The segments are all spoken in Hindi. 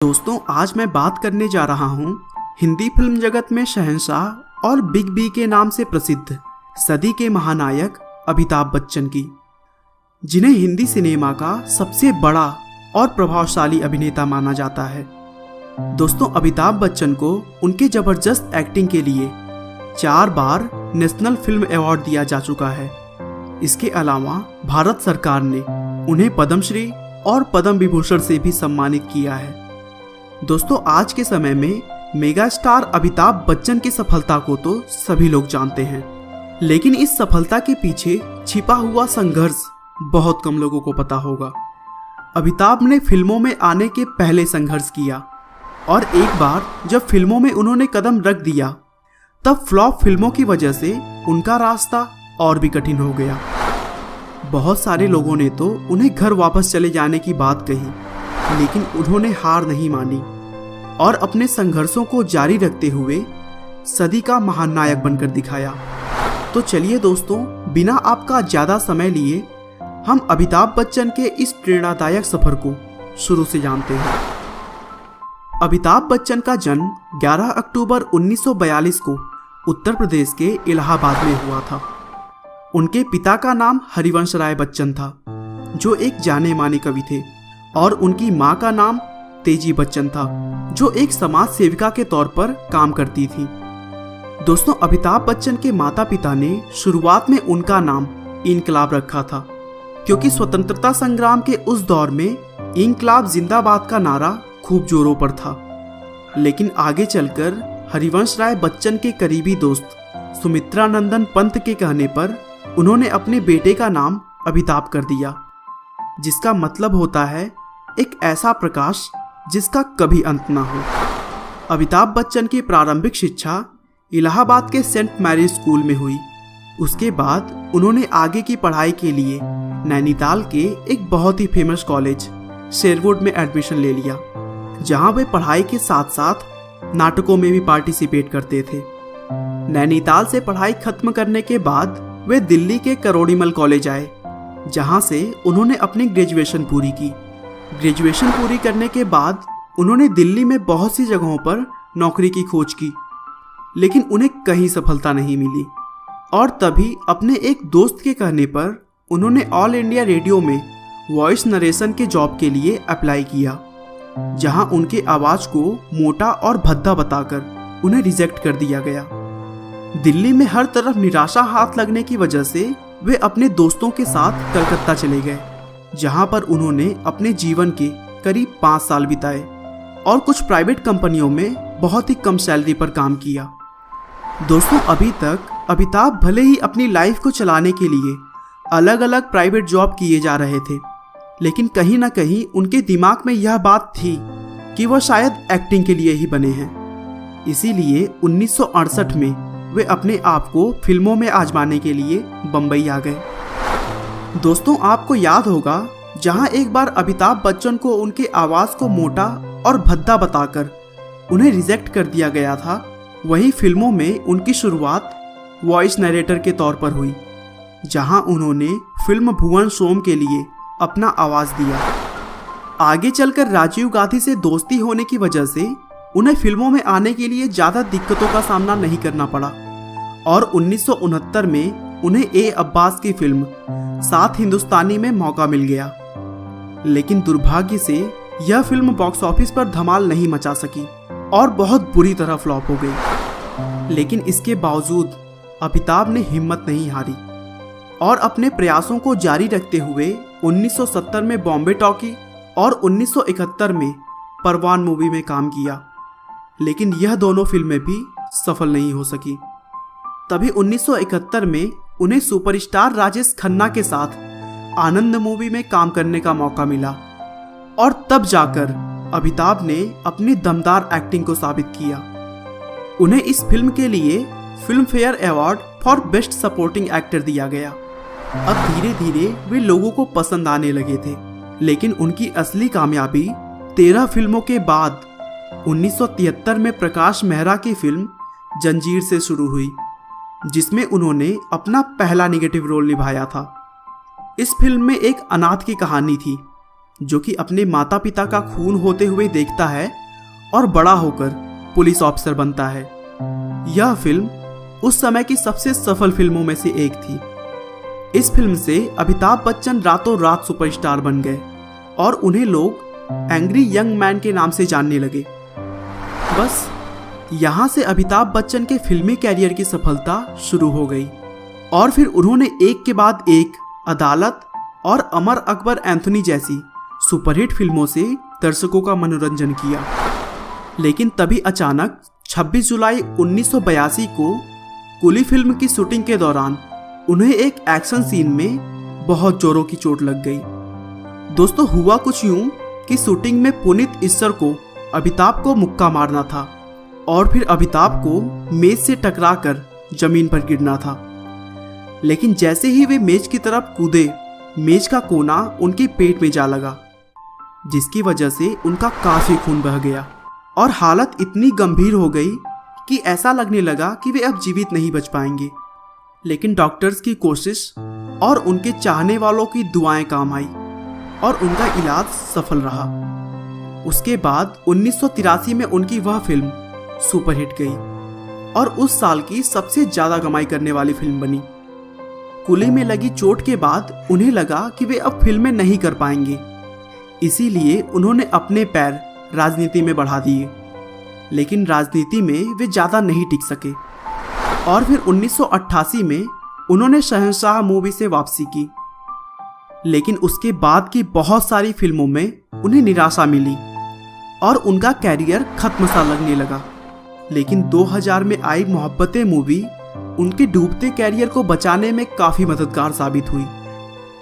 दोस्तों, आज मैं बात करने जा रहा हूँ हिंदी फिल्म जगत में शहंशाह और बिग बी के नाम से प्रसिद्ध सदी के महानायक अमिताभ बच्चन की, जिन्हें हिंदी सिनेमा का सबसे बड़ा और प्रभावशाली अभिनेता माना जाता है। दोस्तों, अमिताभ बच्चन को उनके जबरदस्त एक्टिंग के लिए 4 बार नेशनल फिल्म अवार्ड दिया जा चुका है। इसके अलावा भारत सरकार ने उन्हें पद्मश्री और पद्म विभूषण से भी सम्मानित किया है। दोस्तों, आज के समय में मेगा स्टार अमिताभ बच्चन की सफलता को तो सभी लोग जानते हैं, लेकिन इस सफलता के पीछे छिपा हुआ संघर्ष बहुत कम लोगों को पता होगा। अमिताभ ने फिल्मों में आने के पहले संघर्ष किया और एक बार जब फिल्मों में उन्होंने कदम रख दिया तब फ्लॉप फिल्मों की वजह से उनका रास्ता और भी कठिन हो गया। बहुत सारे लोगों ने तो उन्हें घर वापस चले जाने की बात कही, लेकिन उन्होंने हार नहीं मानी और अपने संघर्षों को जारी रखते हुए सदी का महानायक बनकर दिखाया। तो चलिए दोस्तों, बिना आपका ज़्यादा समय लिए हम अमिताभ बच्चन के इस प्रेरणादायक सफर को शुरू से जानते हैं। अमिताभ बच्चन का जन्म 11 अक्टूबर 1942 को उत्तर प्रदेश के इलाहाबाद में हुआ था। उनके पिता का नाम हरिवंश राय बच्चन था, जो एक जाने माने कवि थे, और उनकी मां का नाम तेजी बच्चन था, जो एक समाज सेविका के तौर पर काम करती थी। दोस्तों, अमिताभ बच्चन के माता पिता ने शुरुआत में उनका नाम इनकलाब रखा था, क्योंकि स्वतंत्रता संग्राम के उस दौर में इनकलाब जिंदाबाद का नारा खूब जोरों पर था। लेकिन आगे चलकर हरिवंश राय बच्चन के करीबी दोस्त सुमित्रा नंदन पंत के कहने पर उन्होंने अपने बेटे का नाम अमिताभ कर दिया, जिसका मतलब होता है एक ऐसा प्रकाश जिसका कभी अंत ना हो। अमिताभ बच्चन की प्रारंभिक शिक्षा इलाहाबाद के सेंट मैरीज स्कूल में हुई। उसके बाद उन्होंने आगे की पढ़ाई के लिए नैनीताल के एक बहुत ही फेमस कॉलेज शेरवुड में एडमिशन ले लिया, जहां वे पढ़ाई के साथ साथ नाटकों में भी पार्टिसिपेट करते थे। नैनीताल से पढ़ाई खत्म करने के बाद वे दिल्ली के करोड़ीमल कॉलेज आए, जहां से उन्होंने अपनी ग्रेजुएशन पूरी की। ग्रेजुएशन पूरी करने के बाद उन्होंने दिल्ली में बहुत सी जगहों पर नौकरी की खोज की, लेकिन उन्हें कहीं सफलता नहीं मिली। और तभी अपने एक दोस्त के कहने पर उन्होंने ऑल इंडिया रेडियो में वॉइस नरेशन के जॉब के लिए अप्लाई किया, जहां उनके आवाज को मोटा और भद्दा बताकर उन्हें रिजेक्ट कर दिया गया। दिल्ली में हर तरफ निराशा हाथ लगने की वजह से वे अपने दोस्तों के साथ कलकत्ता चले गए, जहां पर उन्होंने अपने जीवन के करीब 5 साल बिताए और कुछ प्राइवेट कंपनियों में बहुत ही कम सैलरी पर काम किया। दोस्तों, अभी तक अमिताभ भले ही अपनी लाइफ को चलाने के लिए अलग अलग प्राइवेट जॉब किए जा रहे थे, लेकिन कहीं ना कहीं उनके दिमाग में यह बात थी कि वह शायद एक्टिंग के लिए ही बने हैं। इसीलिए 1968 में वे अपने आप को फिल्मों में आजमाने के लिए बम्बई आ गए। दोस्तों, आपको याद होगा, जहां एक बार अमिताभ बच्चन को उनके आवाज को मोटा और भद्दा बताकर उन्हें रिजेक्ट कर दिया गया था, वहीं फिल्मों में उनकी शुरुआत वॉइस नरेटर के तौर पर हुई, जहां उन्होंने फिल्म भुवन सोम के लिए अपना आवाज दिया। आगे चलकर राजीव गांधी से दोस्ती होने की वजह से उन्हें फिल्मों में आने के लिए ज़्यादा दिक्कतों का सामना नहीं करना पड़ा और 1969 में उन्हें ए अब्बास की फिल्म सात हिंदुस्तानी में मौका मिल गया। लेकिन दुर्भाग्य से यह फिल्म बॉक्स ऑफिस पर धमाल नहीं मचा सकी और बहुत बुरी तरह फ्लॉप हो गई। लेकिन इसके बावजूद अमिताभ ने हिम्मत नहीं हारी और अपने प्रयासों को जारी रखते हुए 1970 में बॉम्बे टॉकी और 1971 में परवान मूवी में काम किया, लेकिन यह दोनों फिल्में भी सफल नहीं हो सकी। तभी 1971 में उन्हें सुपरस्टार राजेश खन्ना के साथ आनंद मूवी में काम करने का मौका मिला और तब जाकर अमिताभ ने अपनी दमदार एक्टिंग को साबित किया। उन्हें इस फिल्म के लिए film fair award for best supporting actor दिया गया। अब धीरे धीरे वे लोगों को पसंद आने लगे थे, लेकिन उनकी असली कामयाबी 13 फिल्मों के बाद 1973 में प्रकाश मेहरा की फिल्म जंजीर से शुरू हुई, जिसमें उन्होंने अपना पहला नेगेटिव रोल निभाया था। इस फिल्म में एक अनाथ की कहानी थी जो कि अपने माता पिता का खून होते हुए देखता है और बड़ा होकर पुलिस ऑफिसर बनता है। यह फिल्म उस समय की सबसे सफल फिल्मों में से एक थी। इस फिल्म से अमिताभ बच्चन रातों रात सुपरस्टार बन गए और उन्हें लोग एंग्री यंग मैन के नाम से जानने लगे। बस यहाँ से अमिताभ बच्चन के फिल्मी कैरियर की सफलता शुरू हो गई और फिर उन्होंने एक के बाद एक अदालत और अमर अकबर एंथोनी जैसी सुपरहिट फिल्मों से दर्शकों का मनोरंजन किया। लेकिन तभी अचानक 26 जुलाई 1982 को कुली फिल्म की शूटिंग के दौरान उन्हें एक एक्शन सीन में बहुत जोरों की चोट लग गई। दोस्तों, हुआ कुछ यूं कि शूटिंग में पुनीत इस्सर को अमिताभ को मुक्का मारना था और फिर अमिताभ को मेज से टकराकर जमीन पर गिरना था। लेकिन जैसे ही वे मेज की तरफ कूदे, मेज का कोना उनके पेट में जा लगा, जिसकी वजह से उनका काफी खून बह गया और हालत इतनी गंभीर हो गई कि ऐसा लगने लगा कि वे अब जीवित नहीं बच पाएंगे। लेकिन डॉक्टर्स की कोशिश और उनके चाहने वालों की दुआएं काम आई और उनका इलाज सफल रहा। उसके बाद 1983 में उनकी वह फिल्म सुपरहिट गई और उस साल की सबसे ज्यादा कमाई करने वाली फिल्म बनी। कुली में लगी चोट के बाद उन्हें लगा कि वे अब फिल्में नहीं कर पाएंगे, इसीलिए उन्होंने अपने पैर राजनीति में बढ़ा दिए। लेकिन राजनीति में वे ज़्यादा नहीं टिक सके और फिर 1988 में उन्होंने शहंशाह मूवी से वापसी की। लेकिन उसके बाद की बहुत सारी फिल्मों में उन्हें निराशा मिली और उनका कैरियर खत्म सा लगने लगा। लेकिन 2000 में आई मोहब्बतें मूवी उनके डूबते कैरियर को बचाने में काफ़ी मददगार साबित हुई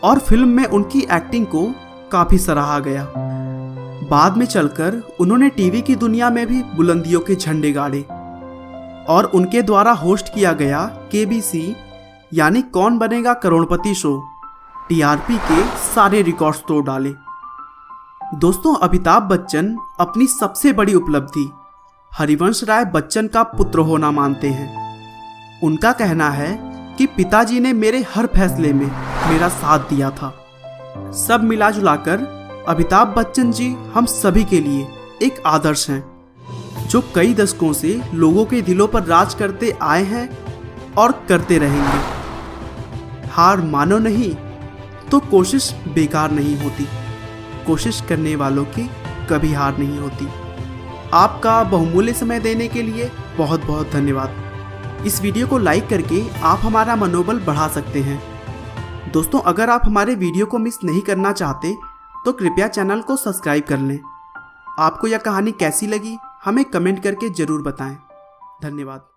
और फिल्म में उनकी एक्टिंग को काफ़ी सराहा गया। बाद में चलकर उन्होंने टीवी की दुनिया में भी बुलंदियों के झंडे गाड़े और उनके द्वारा होस्ट किया गया KBC यानी कौन बनेगा करोड़पति शो TRP के सारे रिकॉर्ड्स तोड़ डाले। दोस्तों, अमिताभ बच्चन अपनी सबसे बड़ी उपलब्धि हरिवंश राय बच्चन का पुत्र होना मानते हैं। उनका कहना है कि पिताजी ने मेरे हर फैसले में मेरा साथ दिया था। सब मिला जुलाकर अमिताभ बच्चन जी हम सभी के लिए एक आदर्श हैं, जो कई दशकों से लोगों के दिलों पर राज करते आए हैं और करते रहेंगे। हार मानो नहीं तो कोशिश बेकार नहीं होती, कोशिश करने वालों की कभी हार नहीं होती। आपका बहुमूल्य समय देने के लिए बहुत बहुत धन्यवाद। इस वीडियो को लाइक करके आप हमारा मनोबल बढ़ा सकते हैं। दोस्तों, अगर आप हमारे वीडियो को मिस नहीं करना चाहते तो कृपया चैनल को सब्सक्राइब कर लें। आपको यह कहानी कैसी लगी हमें कमेंट करके ज़रूर बताएं। धन्यवाद।